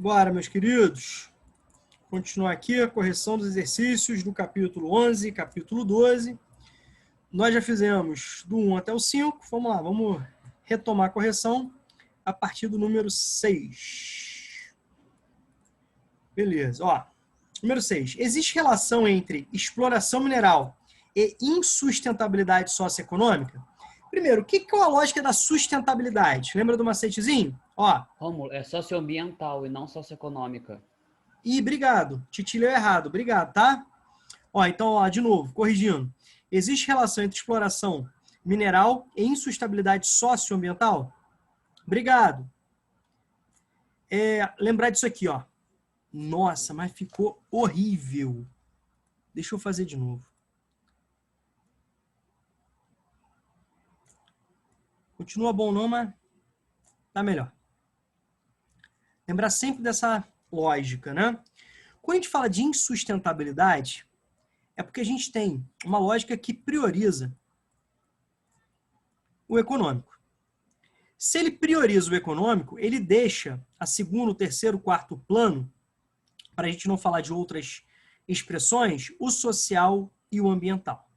Bora, meus queridos. Continuar aqui a correção dos exercícios do capítulo 11, capítulo 12. Nós já fizemos do 1 até o 5. Vamos lá, vamos retomar a correção a partir do número 6. Beleza, ó. Número 6. Existe relação entre exploração mineral e insustentabilidade socioeconômica? Primeiro, o que é a lógica da sustentabilidade? Lembra do macetezinho? Ó. Rômulo, é socioambiental e não socioeconômica. Ih, obrigado. Titi leu errado. Obrigado, tá? Ó, então, ó, de novo, corrigindo. Existe relação entre exploração mineral e insustentabilidade socioambiental? Obrigado. Lembrar disso aqui, ó. Nossa, mas ficou horrível. Deixa eu fazer de novo. Continua bom não, mas tá melhor. Lembrar sempre dessa lógica, né? Quando a gente fala de insustentabilidade, é porque a gente tem uma lógica que prioriza o econômico. Se ele prioriza o econômico, ele deixa a segundo, terceiro, quarto plano, para a gente não falar de outras expressões, o social e o ambiental.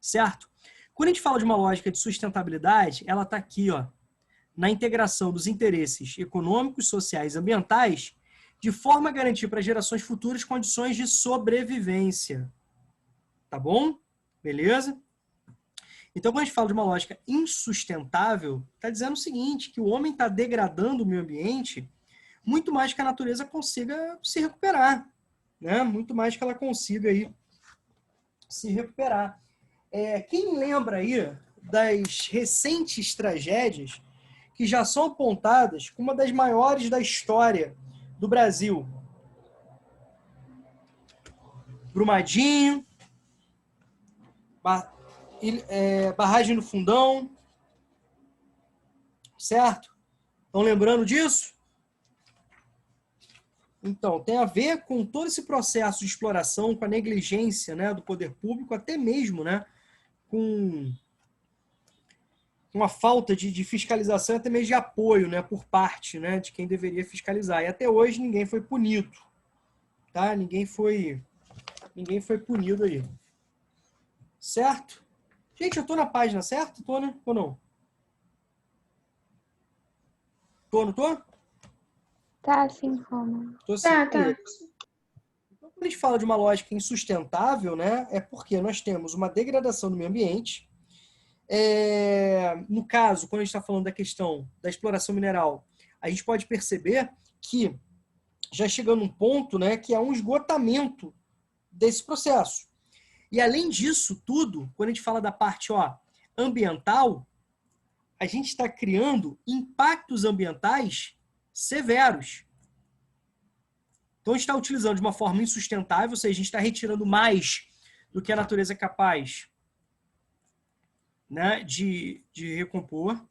Certo? Quando a gente fala de uma lógica de sustentabilidade, ela está aqui, ó, na integração dos interesses econômicos, sociais e ambientais, de forma a garantir para gerações futuras condições de sobrevivência. Tá bom? Beleza? Então, quando a gente fala de uma lógica insustentável, está dizendo o seguinte, que o homem está degradando o meio ambiente muito mais que a natureza consiga se recuperar, né? Muito mais que ela consiga aí se recuperar. Quem lembra aí das recentes tragédias que já são apontadas como uma das maiores da história do Brasil? Brumadinho, barragem do Fundão, certo? Estão lembrando disso? Então, tem a ver com todo esse processo de exploração, com a negligência, né, do poder público, até mesmo, né, com uma falta de fiscalização, até mesmo de apoio, né, por parte, né, de quem deveria fiscalizar. E até hoje ninguém foi punido. Tá? Ninguém foi punido aí. Certo? Gente, eu tô na página certa? Tô, né? Ou não? Tô, não tô? Tá, sim, Rômulo. Tô sim. Tá. Então, quando a gente fala de uma lógica insustentável, né, é porque nós temos uma degradação do meio ambiente. No caso, quando a gente está falando da questão da exploração mineral, a gente pode perceber que já chegando num ponto, né, que há um esgotamento desse processo. E além disso tudo, quando a gente fala da parte ambiental, a gente está criando impactos ambientais severos. Então, a gente está utilizando de uma forma insustentável, ou seja, a gente está retirando mais do que a natureza é capaz, né, de recompor.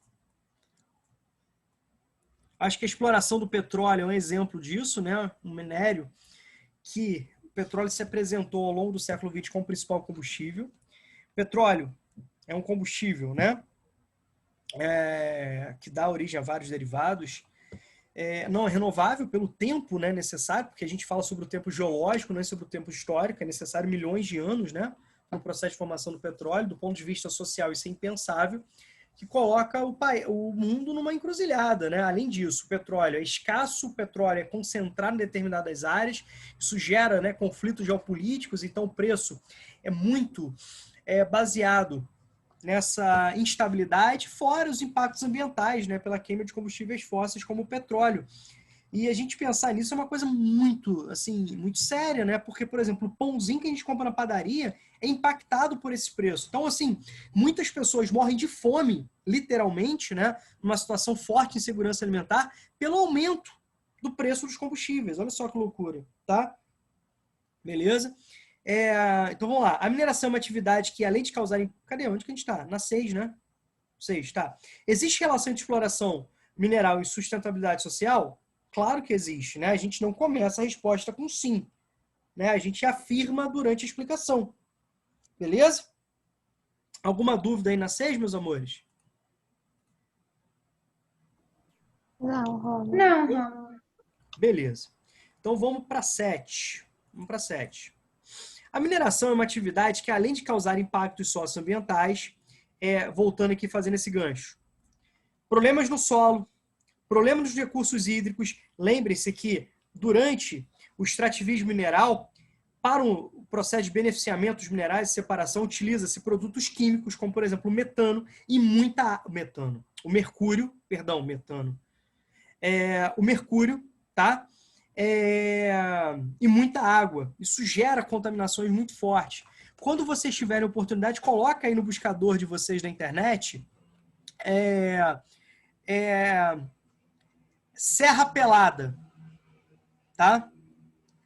Acho que a exploração do petróleo é um exemplo disso, né, um minério que o petróleo se apresentou ao longo do século XX como principal combustível. Petróleo é um combustível, né, que dá origem a vários derivados. Não é renovável pelo tempo, né, necessário, porque a gente fala sobre o tempo geológico, não é sobre o tempo histórico, é necessário milhões de anos, né, no processo de formação do petróleo. Do ponto de vista social, isso é impensável, que coloca o mundo numa encruzilhada, né? Além disso, o petróleo é escasso, o petróleo é concentrado em determinadas áreas, isso gera, né, conflitos geopolíticos, então o preço é muito baseado nessa instabilidade, fora os impactos ambientais, né, pela queima de combustíveis fósseis como o petróleo. E a gente pensar nisso é uma coisa muito, assim, muito séria, né? Porque, por exemplo, o pãozinho que a gente compra na padaria é impactado por esse preço. Então, assim, muitas pessoas morrem de fome, literalmente, né? Numa situação forte de insegurança alimentar, pelo aumento do preço dos combustíveis. Olha só que loucura, tá? Beleza? Então, vamos lá. A mineração é uma atividade que, além de causar... Cadê? Onde que a gente está? Na 6, né? 6, tá. Existe relação entre exploração mineral e sustentabilidade social? Claro que existe, né? A gente não começa a resposta com sim, né? A gente afirma durante a explicação. Beleza? Alguma dúvida aí na 6, meus amores? Não, Rômulo. Não, Rômulo. Beleza. Então vamos para 7. Vamos para 7. A mineração é uma atividade que, além de causar impactos socioambientais, voltando aqui fazendo esse gancho, problemas no solo, problemas nos recursos hídricos. Lembre-se que, durante o extrativismo mineral, para o processo de beneficiamento dos minerais e separação, utiliza-se produtos químicos, como, por exemplo, o metano e o mercúrio, tá? E muita água. Isso gera contaminações muito fortes. Quando vocês tiverem oportunidade, coloca aí no buscador de vocês da internet Serra Pelada, tá?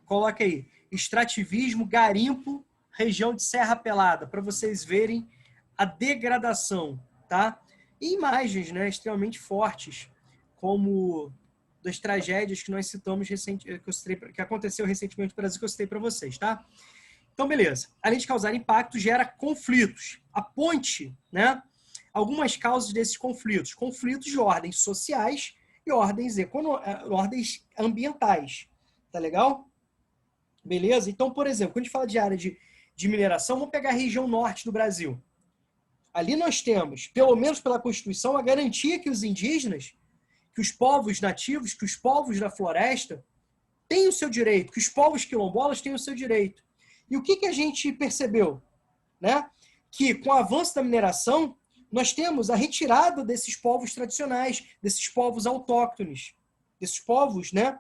Coloca aí, extrativismo, garimpo, região de Serra Pelada, para vocês verem a degradação, tá? E imagens, né, extremamente fortes, como das tragédias que nós citamos que aconteceu recentemente no Brasil, que eu citei para vocês, tá? Então, beleza. Além de causar impacto, gera conflitos. A ponte, né? Algumas causas desses conflitos. Conflitos de ordens sociais e ordens ambientais. Tá legal? Beleza? Então, por exemplo, quando a gente fala de área de mineração, vamos pegar a região norte do Brasil. Ali nós temos, pelo menos pela Constituição, a garantia que os indígenas, que os povos nativos, que os povos da floresta têm o seu direito, que os povos quilombolas têm o seu direito. E o que a gente percebeu? Né? Que com o avanço da mineração, nós temos a retirada desses povos tradicionais, desses povos autóctones, desses povos, né,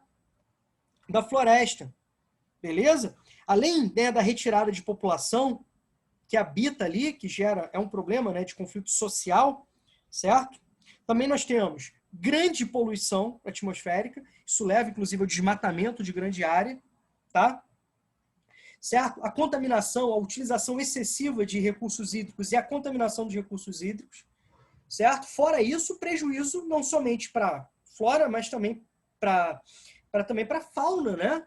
da floresta. Beleza? Além, né, da retirada de população que habita ali, que é um problema, né, de conflito social, certo? Também nós temos grande poluição atmosférica, isso leva, inclusive, ao desmatamento de grande área, tá? Certo? A contaminação, a utilização excessiva de recursos hídricos e a contaminação dos recursos hídricos, certo? Fora isso, prejuízo não somente para a flora, mas também para a fauna, né?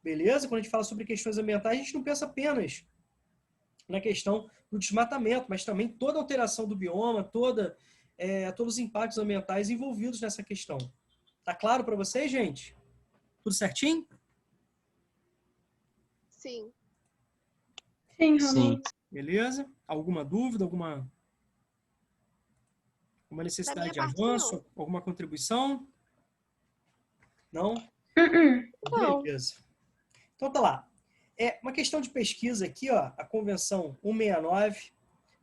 Beleza? Quando a gente fala sobre questões ambientais, a gente não pensa apenas na questão do desmatamento, mas também toda a alteração do bioma, todos os impactos ambientais envolvidos nessa questão. Tá claro para vocês, gente? Tudo certinho? Sim. Sim, Sim. Beleza? Alguma dúvida, alguma necessidade de avanço, alguma contribuição? Não? Não. Beleza. Então tá lá. Uma questão de pesquisa aqui, ó, a Convenção 169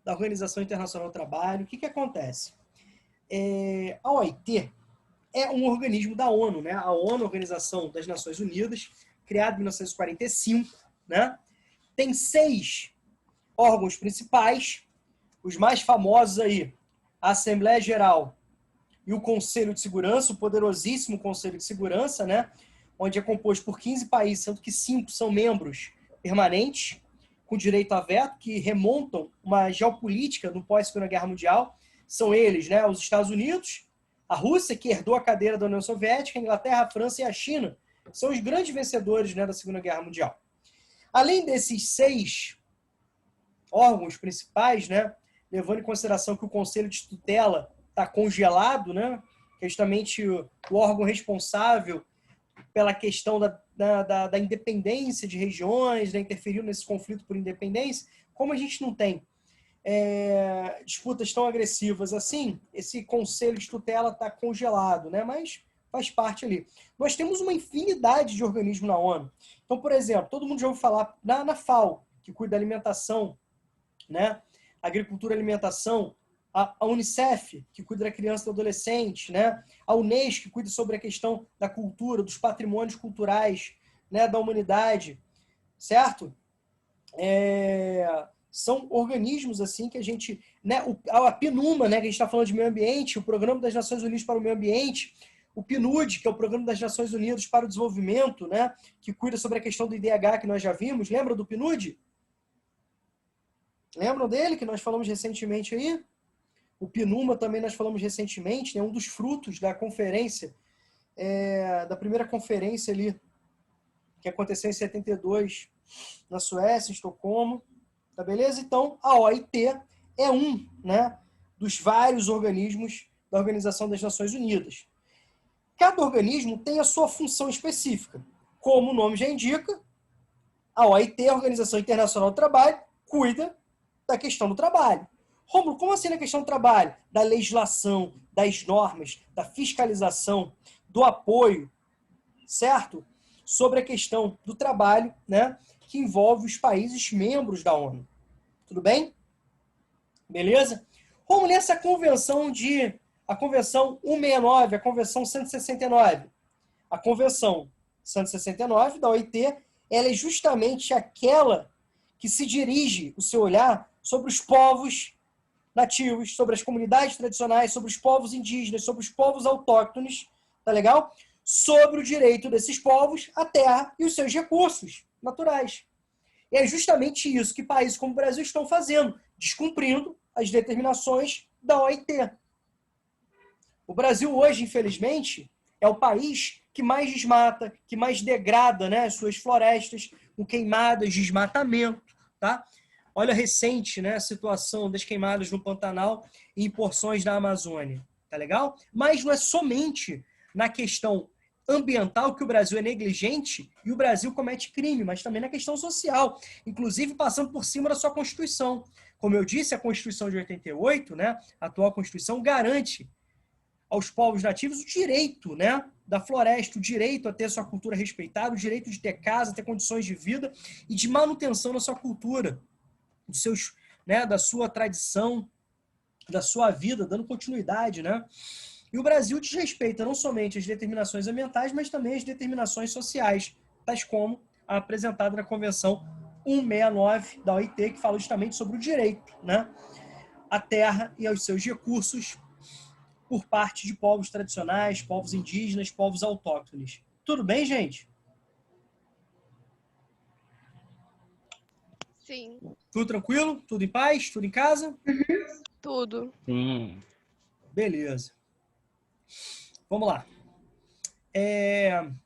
da Organização Internacional do Trabalho. O que acontece? A OIT é um organismo da ONU, né? A ONU, Organização das Nações Unidas, criada em 1945, né? Tem 6 órgãos principais, os mais famosos aí, a Assembleia Geral e o Conselho de Segurança, o poderosíssimo Conselho de Segurança, né? Onde é composto por 15 países, sendo que 5 são membros permanentes, com direito a veto, que remontam uma geopolítica no pós-Segunda Guerra Mundial. São eles, né, os Estados Unidos, a Rússia, que herdou a cadeira da União Soviética, a Inglaterra, a França e a China. São os grandes vencedores, né, da Segunda Guerra Mundial. Além desses 6 órgãos principais, né, levando em consideração que o Conselho de Tutela está congelado, né, que é justamente o órgão responsável pela questão da independência de regiões, né, interferindo nesse conflito por independência. Como a gente não tem disputas tão agressivas assim, esse conselho de tutela está congelado, né, mas faz parte ali. Nós temos uma infinidade de organismos na ONU. Então, por exemplo, todo mundo já ouviu falar na FAO, que cuida da alimentação, né, agricultura e alimentação, a Unicef, que cuida da criança e do adolescente, né? A Unesco, que cuida sobre a questão da cultura, dos patrimônios culturais, né, da humanidade, certo? São organismos assim que a gente... Né, a PNUMA, né, que a gente está falando de meio ambiente, o Programa das Nações Unidas para o Meio Ambiente, o PNUD, que é o Programa das Nações Unidas para o Desenvolvimento, né, que cuida sobre a questão do IDH, que nós já vimos. Lembra do PNUD? Lembram dele, que nós falamos recentemente aí? O PNUMA também nós falamos recentemente, né, um dos frutos da conferência, da primeira conferência ali, que aconteceu em 72, na Suécia, em Estocolmo. Tá beleza? Então, a OIT é né, dos vários organismos da Organização das Nações Unidas. cada organismo tem a sua função específica. Como o nome já indica, a OIT, a Organização Internacional do Trabalho, cuida da questão do trabalho. Rômulo, como assim na questão do trabalho? Da legislação, das normas, da fiscalização, do apoio, certo? Sobre a questão do trabalho, né, que envolve os países membros da ONU. Tudo bem? Beleza? Rômulo, essa convenção a Convenção 169, a Convenção 169. A Convenção 169 da OIT, ela é justamente aquela que se dirige o seu olhar sobre os povos nativos, sobre as comunidades tradicionais, sobre os povos indígenas, sobre os povos autóctones, tá legal? Sobre o direito desses povos à terra e os seus recursos naturais. E é justamente isso que países como o Brasil estão fazendo, descumprindo as determinações da OIT. O Brasil hoje, infelizmente, é o país que mais desmata, que mais degrada, né, as suas florestas, com queimadas, desmatamento, tá? Olha a recente, né, situação das queimadas no Pantanal e em porções da Amazônia, tá legal? Mas não é somente na questão ambiental que o Brasil é negligente e o Brasil comete crime, mas também na questão social, inclusive passando por cima da sua Constituição. Como eu disse, a Constituição de 88, né, a atual Constituição, garante aos povos nativos o direito, né, da floresta, o direito a ter sua cultura respeitada, o direito de ter casa, ter condições de vida e de manutenção da sua cultura, dos seus, né, da sua tradição, da sua vida, dando continuidade, né? E o Brasil desrespeita não somente as determinações ambientais, mas também as determinações sociais, tais como a apresentada na Convenção 169 da OIT, que fala justamente sobre o direito, né, à terra e aos seus recursos por parte de povos tradicionais, povos indígenas, povos autóctones. Tudo bem, gente? Sim. Tudo tranquilo? Tudo em paz? Tudo em casa? Tudo. Sim. Beleza. Vamos lá.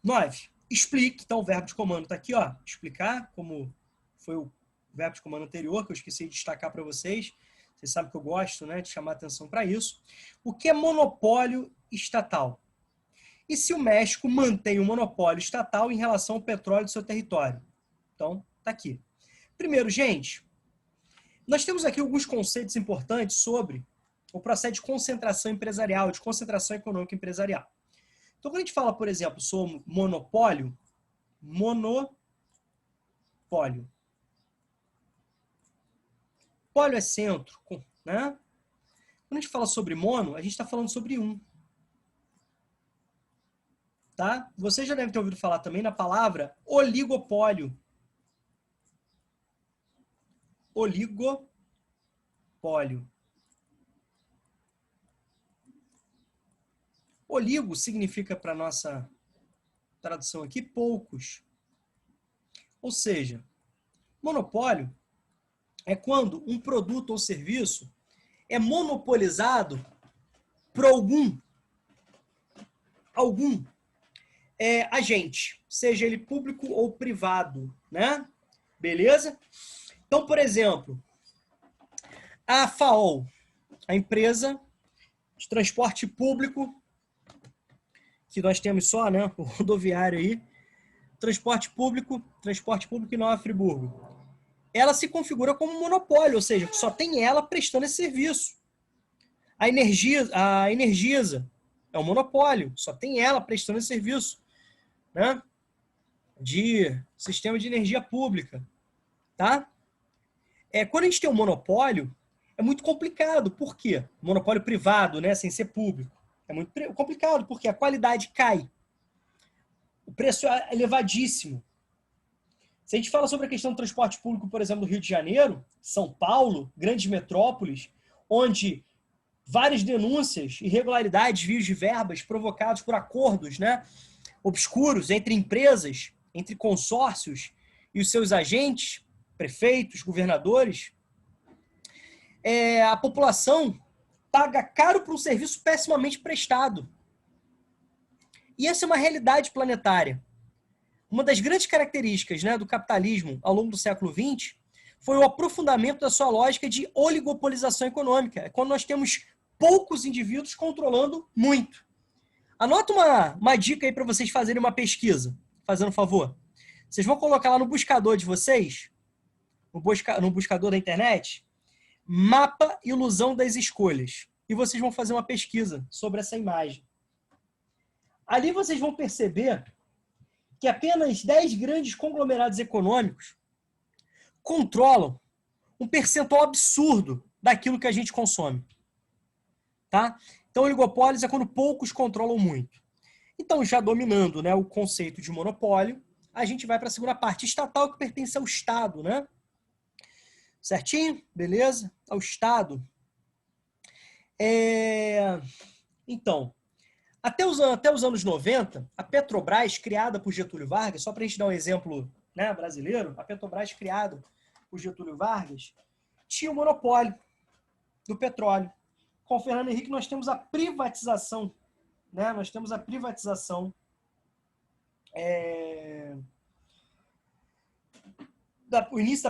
9. Explique. Então, o verbo de comando está aqui, ó. Explicar, como foi o verbo de comando anterior, que eu esqueci de destacar para vocês. Vocês sabem que eu gosto, né, de chamar atenção para isso. O que é monopólio estatal? E se o México mantém o monopólio estatal em relação ao petróleo do seu território? Então, tá aqui. Primeiro, gente, nós temos aqui alguns conceitos importantes sobre o processo de concentração empresarial, de concentração econômica empresarial. Então, quando a gente fala, por exemplo, sobre monopólio, Pólio é centro, né? Quando a gente fala sobre mono, a gente está falando sobre um. Tá? Você já deve ter ouvido falar também na palavra oligopólio. Oligopólio. Oligo significa, para a nossa tradução aqui, poucos. Ou seja, monopólio é quando um produto ou serviço é monopolizado por algum agente, seja ele público ou privado, né? Beleza? Então, por exemplo, a FAOL, a empresa de transporte público, que nós temos só, né, o rodoviário aí, transporte público em Nova Friburgo. Ela se configura como um monopólio, ou seja, só tem ela prestando esse serviço. A Energisa é um monopólio, só tem ela prestando esse serviço, né, de sistema de energia pública, tá? Quando a gente tem um monopólio, é muito complicado. Por quê? Monopólio privado, né, sem ser público. É muito complicado, porque a qualidade cai. O preço é elevadíssimo. Se a gente fala sobre a questão do transporte público, por exemplo, do Rio de Janeiro, São Paulo, grandes metrópoles, onde várias denúncias, irregularidades, desvios de verbas provocados por acordos, né, obscuros entre empresas, entre consórcios e os seus agentes, prefeitos, governadores, a população paga caro por um serviço pessimamente prestado. E essa é uma realidade planetária. Uma das grandes características, né, do capitalismo ao longo do século XX foi o aprofundamento da sua lógica de oligopolização econômica. É quando nós temos poucos indivíduos controlando muito. Anota uma dica aí para vocês fazerem uma pesquisa, fazendo um favor. Vocês vão colocar lá no buscador de vocês, no buscador da internet, mapa ilusão das escolhas. E vocês vão fazer uma pesquisa sobre essa imagem. Ali vocês vão perceber que apenas 10 grandes conglomerados econômicos controlam um percentual absurdo daquilo que a gente consome. Tá? Então, oligopólios é quando poucos controlam muito. Então, já dominando, né, o conceito de monopólio, a gente vai para a segunda parte, estatal, que pertence ao Estado, né? Certinho? Beleza? Ao Estado. Então, até os anos 90, a Petrobras, criada por Getúlio Vargas, só para a gente dar um exemplo, né, brasileiro, a Petrobras, criada por Getúlio Vargas, tinha o monopólio do petróleo. Com o Fernando Henrique, nós temos a privatização, né? Nós temos a privatização o início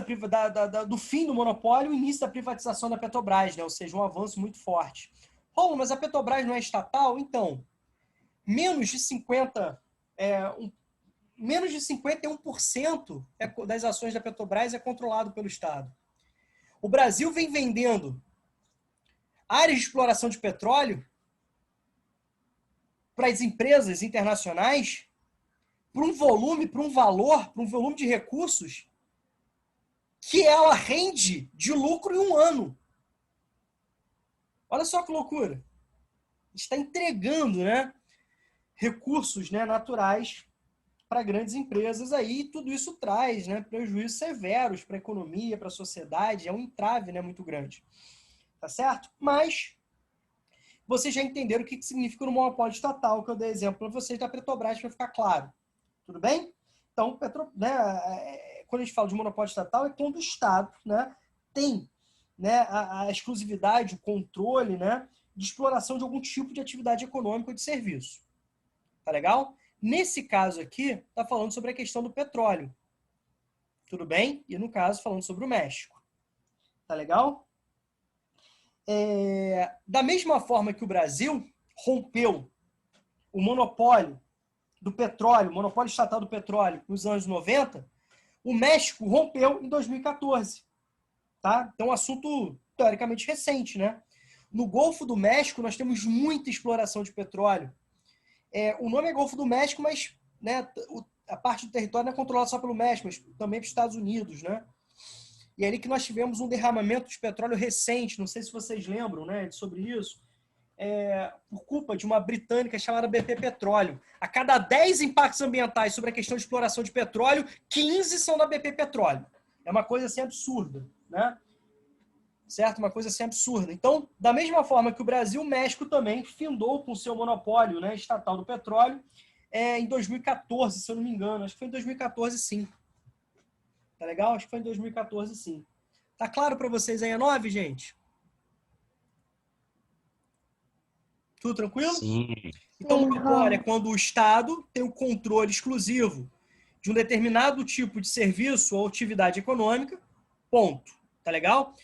do fim do monopólio, o início da privatização da Petrobras, né? Ou seja, um avanço muito forte. Romulo, mas a Petrobras não é estatal? Então, menos de 51% das ações da Petrobras é controlado pelo Estado. O Brasil vem vendendo áreas de exploração de petróleo para as empresas internacionais por um volume de recursos que ela rende de lucro em um ano. Olha só que loucura. Está entregando, né, recursos, né, naturais para grandes empresas aí, e tudo isso traz, né, prejuízos severos para a economia, para a sociedade, é um entrave, né, muito grande. Tá certo? Mas vocês já entenderam o que significa o monopólio estatal, que eu dei exemplo para vocês da Petrobras, para ficar claro. Tudo bem? Então, quando a gente fala de monopólio estatal, é quando o Estado, né, tem, né, a exclusividade, o controle, né, de exploração de algum tipo de atividade econômica ou de serviço. Tá legal? Nesse caso aqui, está falando sobre a questão do petróleo. Tudo bem? E no caso, falando sobre o México. Tá legal? Da mesma forma que o Brasil rompeu o monopólio do petróleo, o monopólio estatal do petróleo nos anos 90, o México rompeu em 2014. Tá? Então, um assunto teoricamente recente, né? No Golfo do México, nós temos muita exploração de petróleo. O nome é Golfo do México, mas, né, a parte do território não é controlada só pelo México, mas também pelos Estados Unidos, né? E é ali que nós tivemos um derramamento de petróleo recente, não sei se vocês lembram, né, sobre isso, por culpa de uma britânica chamada BP Petróleo. A cada 10 impactos ambientais sobre a questão de exploração de petróleo, 15 são da BP Petróleo. É uma coisa assim absurda, né? Certo? Uma coisa assim absurda. Então, da mesma forma que o Brasil, o México também findou com o seu monopólio, né, estatal do petróleo em 2014, se eu não me engano. Acho que foi em 2014, sim. Tá legal? Acho que foi em 2014, sim. Tá claro para vocês aí a 9, gente? Tudo tranquilo? Sim. Então, o monopólio é quando o Estado tem o controle exclusivo de um determinado tipo de serviço ou atividade econômica, ponto. Tá legal?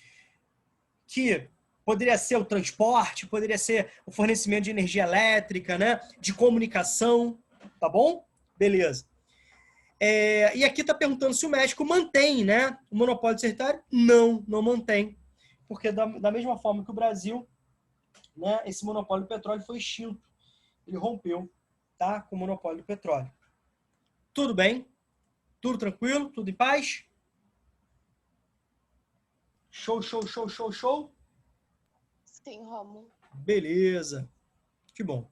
Que poderia ser o transporte, poderia ser o fornecimento de energia elétrica, né? De comunicação, tá bom? Beleza. E aqui está perguntando se o México mantém, né, o monopólio territorial. Não mantém. Porque da mesma forma que o Brasil, né, esse monopólio do petróleo foi extinto. Ele rompeu, tá, com o monopólio do petróleo. Tudo bem? Tudo tranquilo? Tudo em paz? Show. Sim, Romulo. Beleza. Que bom.